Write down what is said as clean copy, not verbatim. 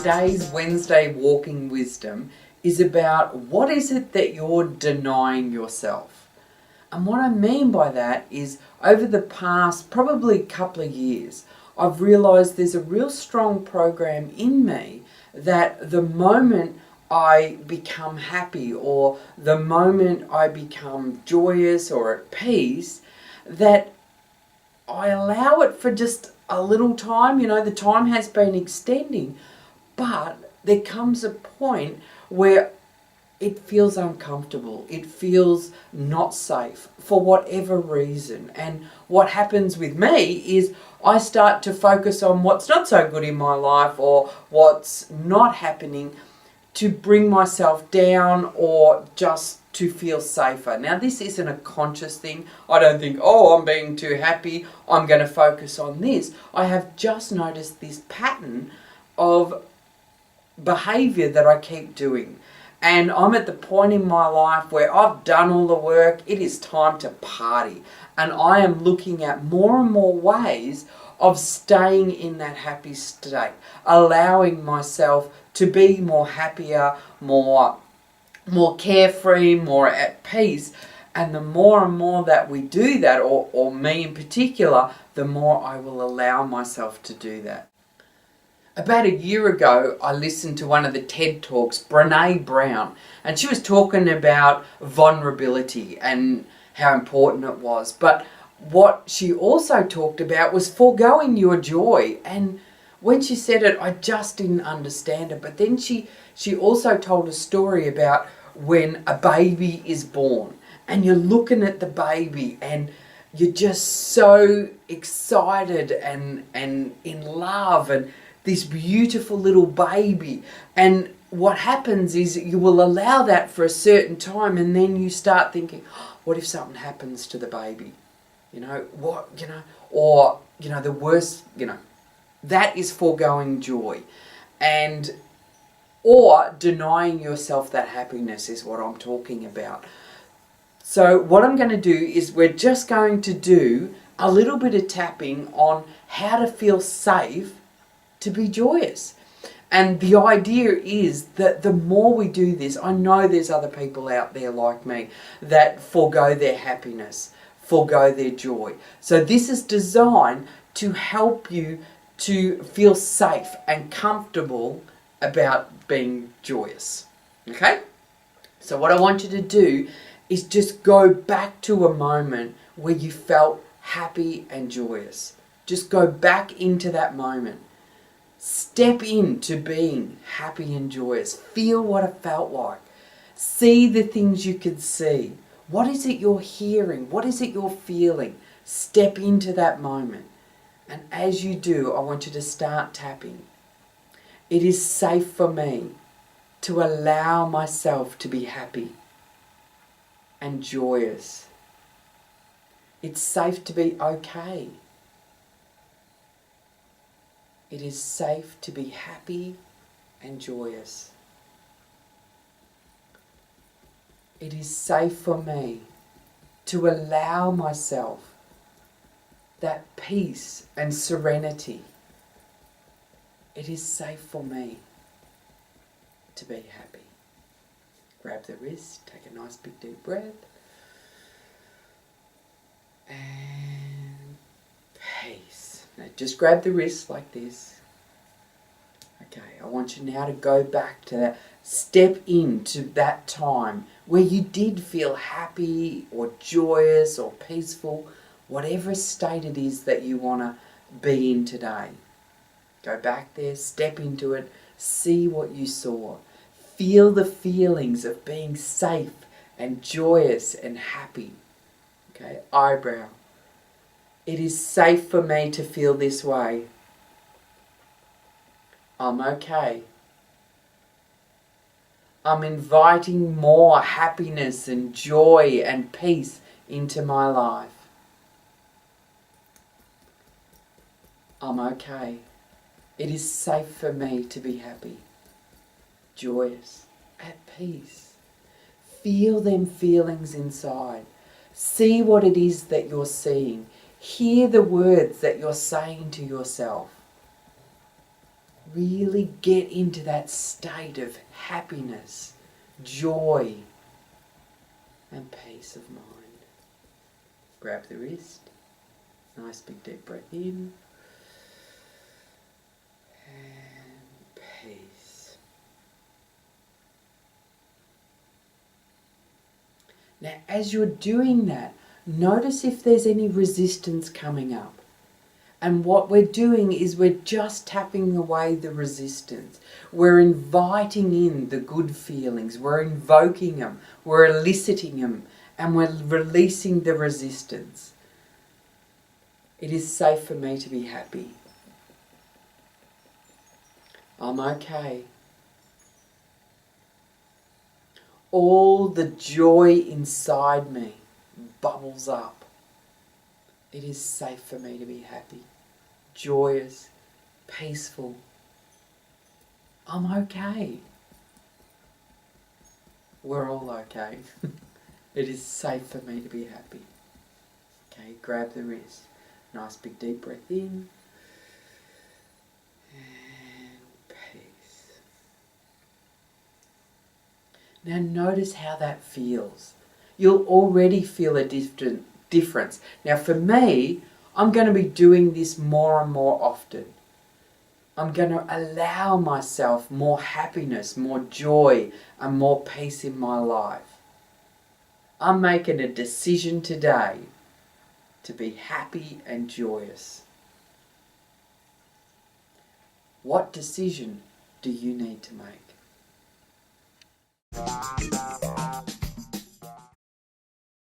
today's Wednesday Walking Wisdom is about what is it that you're denying yourself. And what I mean by that is over the past probably couple of years, I've realised there's a real strong program in me that the moment I become happy or the moment I become joyous or at peace, that I allow it for just a little time. You know, the time has been extending, but there comes a point where it feels uncomfortable. It feels not safe for whatever reason. And what happens with me is I start to focus on what's not so good in my life or what's not happening to bring myself down or just to feel safer. Now, this isn't a conscious thing. I don't think, oh, I'm being too happy, I'm going to focus on this. I have just noticed this pattern of behaviour that I keep doing. And I'm at the point in my life where I've done all the work. It is time to party. And I am looking at more and more ways of staying in that happy state, allowing myself to be more happier, more carefree, more at peace. And the more and more that we do that, or me in particular, the more I will allow myself to do that. About a year ago, I listened to one of the TED Talks, Brené Brown, and she was talking about vulnerability and how important it was. But what she also talked about was foregoing your joy. And when she said it, I just didn't understand it. But then she also told a story about when a baby is born and you're looking at the baby and you're just so excited and in love and this beautiful little baby. And what happens is you will allow that for a certain time and then you start thinking, oh, what if something happens to the baby? Or the worst, that is foregoing joy. Or denying yourself that happiness is what I'm talking about. So what I'm going to do is we're just going to do a little bit of tapping on how to feel safe to be joyous. And the idea is that the more we do this, I know there's other people out there like me that forego their happiness, forego their joy. So this is designed to help you to feel safe and comfortable about being joyous. Okay? So what I want you to do is just go back to a moment where you felt happy and joyous. Just go back into that moment. Step into being happy and joyous. Feel what it felt like. See the things you could see. What is it you're hearing? What is it you're feeling? Step into that moment. And as you do, I want you to start tapping. It is safe for me to allow myself to be happy and joyous. It's safe to be okay. It is safe to be happy and joyous. It is safe for me to allow myself that peace and serenity. It is safe for me to be happy. Grab the wrist, take a nice big deep breath. And peace. Now just grab the wrist like this. Okay, I want you now to go back to that. Step into that time where you did feel happy or joyous or peaceful, whatever state it is that you want to be in today. Go back there, step into it, see what you saw. Feel the feelings of being safe and joyous and happy. Okay, eyebrow. It is safe for me to feel this way. I'm okay. I'm inviting more happiness and joy and peace into my life. I'm okay. It is safe for me to be happy, joyous, at peace. Feel them feelings inside. See what it is that you're seeing. Hear the words that you're saying to yourself. Really get into that state of happiness, joy, and peace of mind. Grab the wrist. Nice big deep breath in. And peace. Now, as you're doing that, notice if there's any resistance coming up. And what we're doing is we're just tapping away the resistance. We're inviting in the good feelings. We're invoking them. We're eliciting them. And we're releasing the resistance. It is safe for me to be happy. I'm okay. All the joy inside me bubbles up. It is safe for me to be happy, joyous, peaceful. I'm okay. We're all okay. It is safe for me to be happy. Okay, grab the wrist. Nice big deep breath in. And peace. Now notice how that feels. You'll already feel a difference. Now for me, I'm going to be doing this more and more often. I'm going to allow myself more happiness, more joy, and more peace in my life. I'm making a decision today to be happy and joyous. What decision do you need to make?